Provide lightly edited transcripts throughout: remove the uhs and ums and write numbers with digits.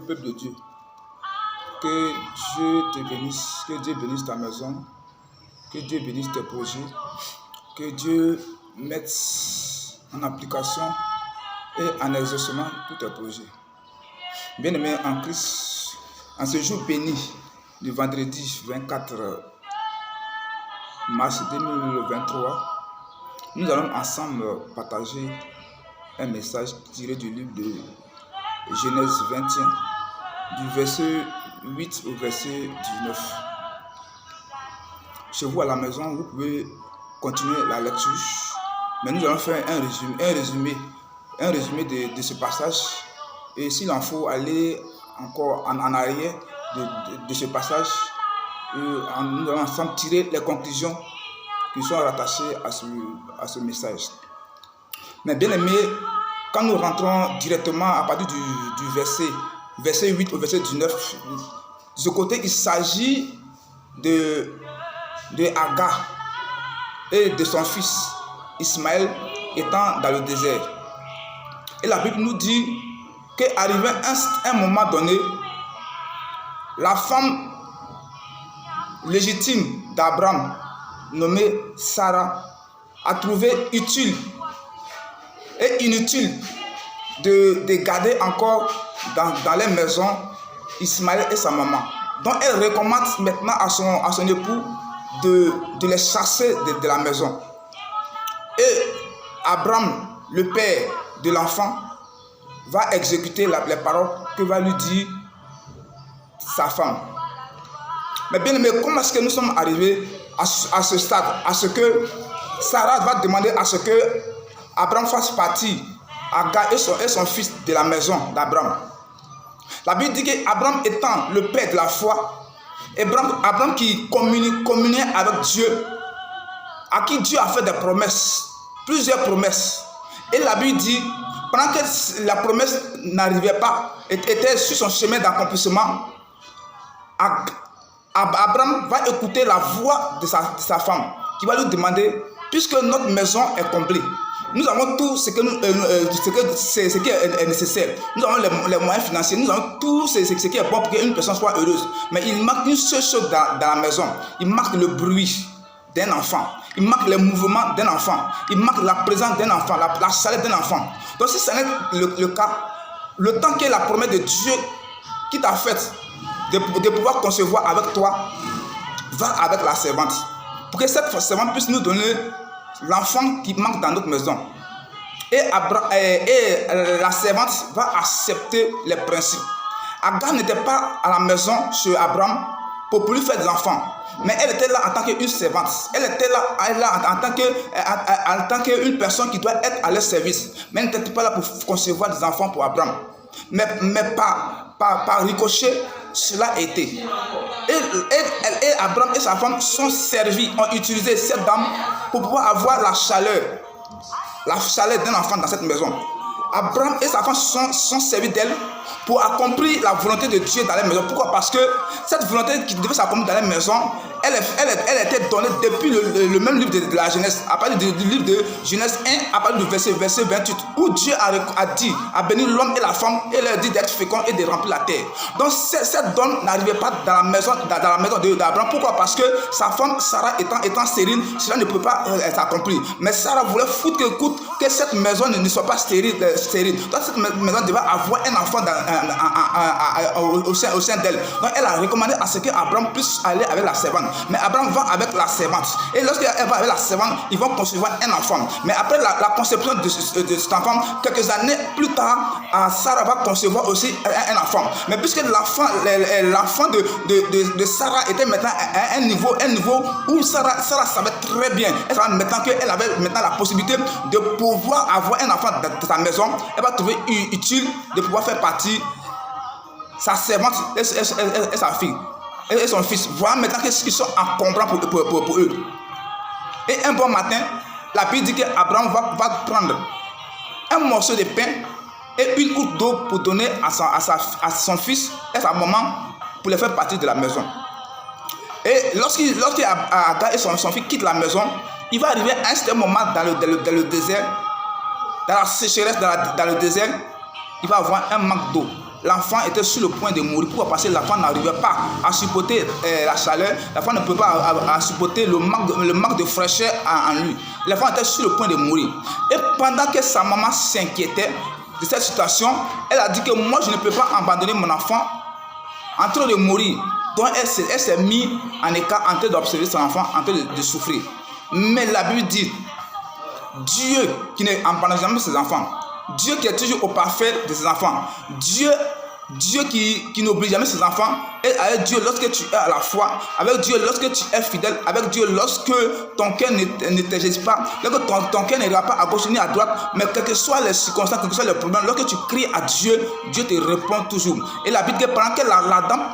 peuple de Dieu. Que Dieu te bénisse, que Dieu bénisse ta maison, que Dieu bénisse tes projets, que Dieu mette en application et en exercement tous tes projets. Bien-aimés en Christ, en ce jour béni du vendredi 24 mars 2023, nous allons ensemble partager un message tiré du livre de Genèse 21, du verset 8 au verset 19. Chez vous à la maison, vous pouvez continuer la lecture, mais nous allons faire un résumé de ce passage. Et s'il en faut aller encore en arrière de ce passage, nous allons ensemble tirer les conclusions qui sont rattachées à ce message. Mais bien aimé, quand nous rentrons directement à partir du verset 8 au verset 19, de ce côté, il s'agit de Agar et de son fils Ismaël étant dans le désert. Et la Bible nous dit qu'arrivé un moment donné, la femme légitime d'Abraham, nommée Sarah, a trouvé utile et inutile de garder encore dans les maisons Ismaël et sa maman. Donc elle recommande maintenant à son époux de les chasser de la maison. Et Abraham, le père de l'enfant, va exécuter les paroles que va lui dire sa femme. Mais bien aimé, comment est-ce que nous sommes arrivés à ce stade, à ce que Sarah va demander à ce que Abraham fasse partie, Agar et son fils de la maison d'Abraham. La Bible dit qu'Abraham étant le père de la foi, Abraham qui communiait avec Dieu, à qui Dieu a fait des promesses, plusieurs promesses. Et la Bible dit, pendant que la promesse n'arrivait pas, était sur son chemin d'accomplissement, Abraham va écouter la voix de sa femme, qui va lui demander, puisque notre maison est comblée, nous avons tout ce qui est nécessaire, nous avons les moyens financiers, nous avons tout ce qui est bon pour qu'une personne soit heureuse, mais il manque une seule chose dans la maison, il manque le bruit d'un enfant, il manque les mouvements d'un enfant, il manque la présence d'un enfant, la chaleur d'un enfant. Donc si ce n'est le cas, le temps que la promesse de Dieu qui t'a faite de pouvoir concevoir avec toi, va avec la servante, pour que cette servante puisse nous donner l'enfant qui manque dans notre maison. Et la servante va accepter les principes. Agar n'était pas à la maison chez Abraham pour lui faire des enfants, mais elle était là en tant qu'une servante. Elle était là en tant qu'une personne qui doit être à leur service. Mais elle n'était pas là pour concevoir des enfants pour Abraham. Mais par ricochet, cela a été. Et Abraham et sa femme sont servis, ont utilisé cette dame pour pouvoir avoir la chaleur d'un enfant dans cette maison. Abraham et sa femme sont servis d'elle pour accomplir la volonté de Dieu dans la maison. Pourquoi? Parce que cette volonté qui devait s'accomplir dans la maison, elle était donnée depuis le même livre de la Genèse, à partir du livre de Genèse 1, à partir du verset 28, où Dieu a béni l'homme et la femme et leur dit d'être fécond et de remplir la terre. Donc cette donne n'arrivait pas dans la maison d'Abraham. Pourquoi? Parce que sa femme Sarah étant stérile, cela ne peut pas s'accomplir. Mais Sarah voulait coûte que coûte que cette maison ne soit pas stérile. Donc cette maison devait avoir un enfant au sein d'elle. Donc elle a recommandé à ce qu'Abraham puisse aller avec la servante. Mais Abraham va avec la servante. Et lorsqu'elle va avec la servante, ils vont concevoir un enfant. Mais après la conception de cet enfant, quelques années plus tard, Sarah va concevoir aussi un enfant. Mais puisque l'enfant de Sarah était maintenant à un niveau où Sarah savait très bien, elle savait maintenant qu'elle avait maintenant la possibilité de pouvoir avoir un enfant dans sa maison, elle va trouver utile de pouvoir faire partie sa servante et sa fille et son fils. Voilà maintenant qu'ils sont encombrants pour eux. Et un bon matin, la Bible dit qu'Abraham va prendre un morceau de pain et une goutte d'eau pour donner à son fils et sa maman pour les faire partir de la maison. Et lorsqu'Agar et son fils quittent la maison, il va arriver à un certain moment dans le désert, dans la sécheresse, dans le désert, il va avoir un manque d'eau. l'enfant était sur le point de mourir. Pourquoi? Parce que l'enfant n'arrivait pas à supporter la chaleur. L'enfant ne pouvait pas à supporter le manque de fraîcheur en lui. L'enfant était sur le point de mourir. Et pendant que sa maman s'inquiétait de cette situation, elle a dit que moi je ne peux pas abandonner mon enfant en train de mourir. Donc elle s'est mise en écart en train d'observer son enfant en train de souffrir. Mais la Bible dit, Dieu qui n'abandonne jamais ses enfants, Dieu qui est toujours au parfait de ses enfants, Dieu qui n'oublie jamais ses enfants, et avec Dieu lorsque tu es à la foi, avec Dieu lorsque tu es fidèle, avec Dieu lorsque ton cœur ne t'agisse pas, lorsque ton cœur n'ira pas à gauche ni à droite, mais quelles que soient les circonstances, quels que soient les problèmes, lorsque tu cries à Dieu, Dieu te répond toujours. Et la Bible dit que pendant que la dame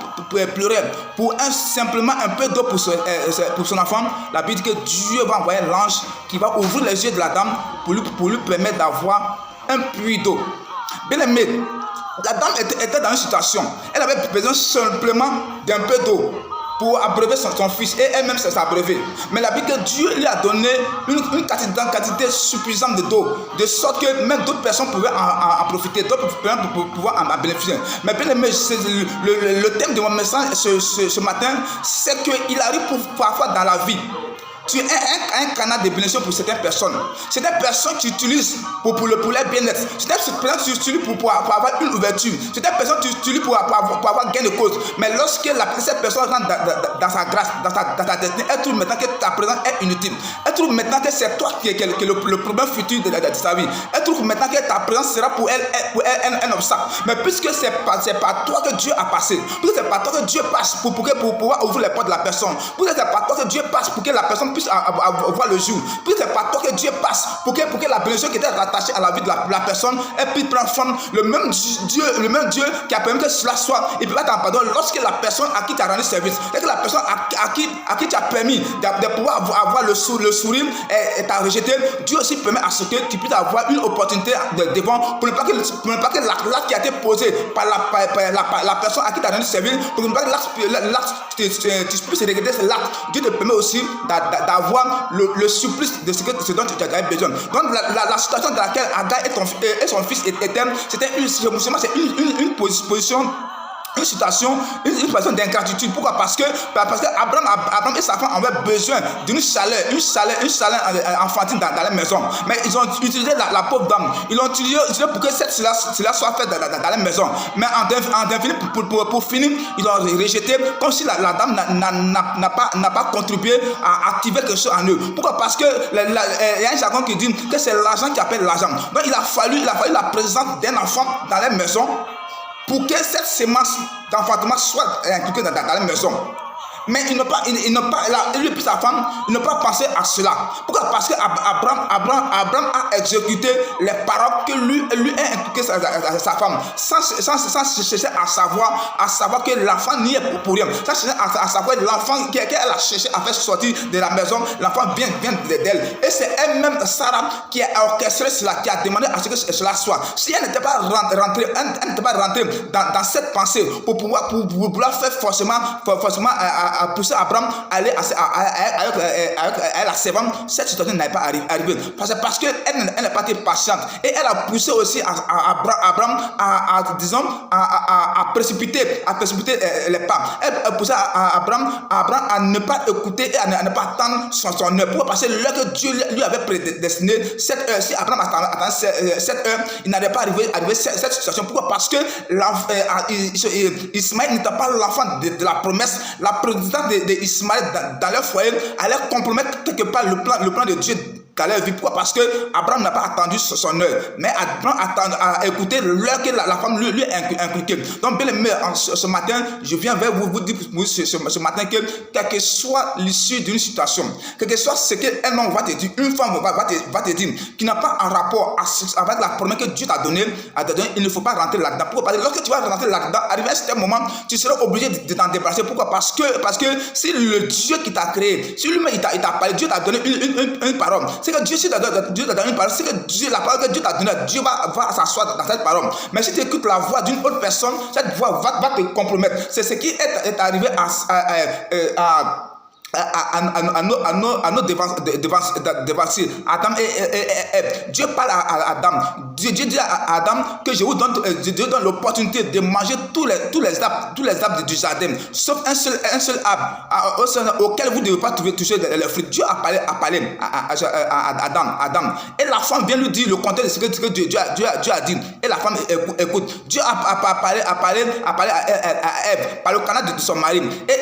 pleurait pour simplement un peu d'eau pour son enfant, la Bible dit que Dieu va envoyer l'ange qui va ouvrir les yeux de la dame pour lui permettre d'avoir un puits d'eau. Bien aimé, la dame était dans une situation, elle avait besoin simplement d'un peu d'eau pour abreuver son fils, et elle-même s'est abreuvée. Mais la Bible, que Dieu lui a donné une quantité suffisante d'eau, de sorte que même d'autres personnes pouvaient en profiter, d'autres personnes pour pouvoir en bénéficier. Mais bien aimé, le thème de mon message ce matin, c'est qu'il arrive parfois dans la vie. Tu es un canal de bénédiction pour certaines personnes. Certaines personnes tu utilises pour leur bien-être. Certaines personnes tu utilises pour avoir une ouverture. Certaines personnes tu utilises pour avoir gain de cause. Mais lorsque cette personne rentre dans sa grâce, dans ta destinée, elle trouve maintenant que ta présence est inutile. Elle trouve maintenant que c'est toi qui est le problème futur de sa vie. Elle trouve maintenant que ta présence sera pour elle un obstacle. Mais puisque c'est par toi que Dieu a passé, puisque c'est par toi que Dieu passe pour pouvoir ouvrir les portes de la personne, puisque c'est par toi que Dieu passe pour que la personne puisse avoir le jour, puis c'est par toi que Dieu passe pour que la bénédiction qui était rattachée à la vie de la personne, elle puisse prendre forme. Le même Dieu qui a permis que cela soit, il peut pas t'abandonner lorsque la personne à qui tu as rendu service, lorsque la personne à qui tu as permis de pouvoir avoir le sourire et t'a rejeté, Dieu aussi permet à ce que tu puisses avoir une opportunité devant, pour ne pas que l'acte qui a été posé par la personne à qui tu as rendu service, pour ne pas que l'acte tu puisses regretter cet acte. Dieu te permet aussi d'avoir le supplice de ce dont tu as besoin. Donc la situation dans laquelle Agar et son fils étaient, c'était une position, une situation d'ingratitude. Pourquoi? Parce que Abraham et sa femme avaient besoin d'une chaleur enfantine dans la maison. Mais ils ont utilisé la pauvre dame. Ils l'ont utilisé pour que cela soit fait dans la maison. Mais pour finir, ils l'ont rejeté comme si la dame n'a pas contribué à activer quelque chose en eux. Pourquoi? Parce que il y a un jargon qui dit que c'est l'argent qui appelle l'argent. Donc il a fallu la présence d'un enfant dans la maison pour que cette sémence d'enfantement soit inculquée dans la maison. Mais lui et sa femme, ils n'ont pas pensé à cela. Pourquoi? Parce que Abraham a exécuté les paroles que lui a inculquées sa femme, sans chercher à savoir que l'enfant n'y est pour rien, sans chercher à savoir l'enfant qu'elle a cherché à faire sortir de la maison, l'enfant vient d'elle. Et c'est elle-même, Sarah, qui a orchestré cela, qui a demandé à ce que cela soit. Si elle n'était pas rentrée dans cette pensée pour pouvoir faire forcément à pousser Abraham à aller avec la servante, cette situation n'allait pas arriver. Parce qu'elle n'est pas été patiente. Et elle a poussé aussi Abraham à précipiter les pas. Elle a poussé Abraham à ne pas écouter et à ne pas attendre son heure. Pourquoi? Parce que l'heure que Dieu lui avait prédestiné, cette heure, si Abraham attendait cette heure, il n'allait pas arriver cette situation. Pourquoi? Parce que Ismaël n'était pas l'enfant de la promesse. La présidence d'Ismaël dans leur foyer allait compromettre quelque part le plan de Dieu dans leur vie. Pourquoi? Parce que Abraham n'a pas attendu son heure, mais Abraham a écouté l'heure que la femme lui a inculquée. Donc bien aimé, ce matin, je viens vers vous dire ce matin que quelle que soit l'issue d'une situation, quel que soit ce qu'un homme va te dire, une femme va te dire, qui n'a pas un rapport avec la promesse que Dieu t'a donnée, il ne faut pas rentrer là-dedans. Pourquoi? Parce que lorsque tu vas rentrer là-dedans, arrivé à un certain moment, tu seras obligé de t'en débarrasser. Pourquoi? Parce que si le Dieu qui t'a créé, si lui-même il t'a parlé, Dieu t'a donné une parole, c'est que Dieu t'a donné une parole, c'est que la parole que Dieu t'a donnée, Dieu va s'asseoir dans cette parole. Mais si tu écoutes la voix d'une autre personne, cette voix va te compromettre. C'est ce qui est arrivé à nos devanciers, Adam et Ève. Dieu parle à Adam. Dieu dit à Adam que je vous donne l'opportunité de manger tous les arbres du jardin, sauf un seul arbre auquel vous ne devez pas toucher les fruits. Dieu a parlé à Adam. Et la femme vient lui dire le contraire de ce que Dieu a dit. Et la femme écoute. Dieu a parlé à Ève par le canal de son mari. Et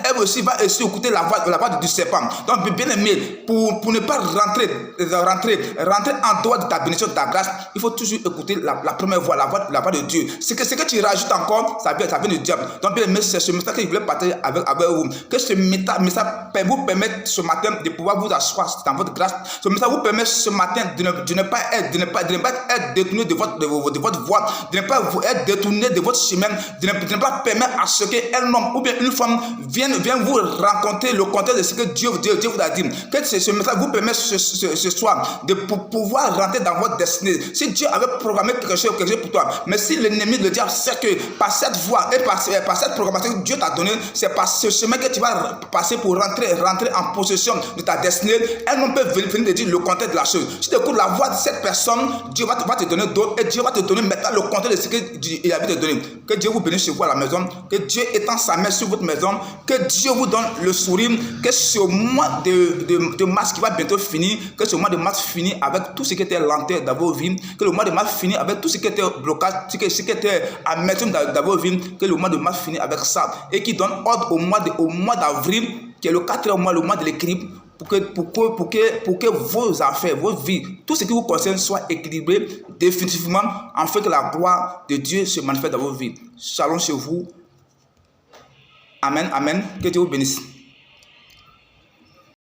Ève aussi va écouter la voix du serpent. Donc, bien aimé, pour ne pas rentrer en dehors de ta bénédiction, de ta grâce, il faut toujours écouter la première voix, la voix de Dieu. Ce que tu rajoutes encore, ça vient du diable. Donc, bien aimé, c'est ce message que je voulais partager avec vous. Que ce message vous permette ce matin de pouvoir vous asseoir dans votre grâce. Ce message vous permet ce matin de ne pas être détourné de votre voie, de ne pas être détourné de votre chemin, de ne pas permettre à ce qu'un homme ou bien une femme vienne vous rencontrer le contraire de ce que Dieu vous a dit. Que ce message vous permet ce soir de pouvoir rentrer dans votre destinée. Si Dieu avait programmé quelque chose pour toi, mais si l'ennemi, le diable, sait que par cette voie et par cette programmation que Dieu t'a donnée, c'est par ce chemin que tu vas passer pour rentrer en possession de ta destinée, un homme peut venir te dire le contraire de la chose. Si tu écoutes la voix de cette personne, Dieu va te donner d'autres et Dieu va te donner maintenant le contraire de ce qu'il avait te donné. Que Dieu vous bénisse chez vous à la maison, que Dieu étend sa main sur votre maison, que Dieu vous donne le sourire, que ce mois de mars qui va bientôt finir, que ce mois de mars finisse avec tout ce qui était lenteur dans vos vies, que le mois de mars finisse avec tout ce qui était blocage, ce qui était amertume dans vos vies, que le mois de mars finisse avec ça, et qui donne ordre au mois d'avril, qui est le 4e mois, le mois de l'équilibre, pour que vos affaires, vos vies, tout ce qui vous concerne soit équilibré définitivement, afin que la gloire de Dieu se manifeste dans vos vies. Shalom chez vous. Amen, amen. Que Dieu vous bénisse.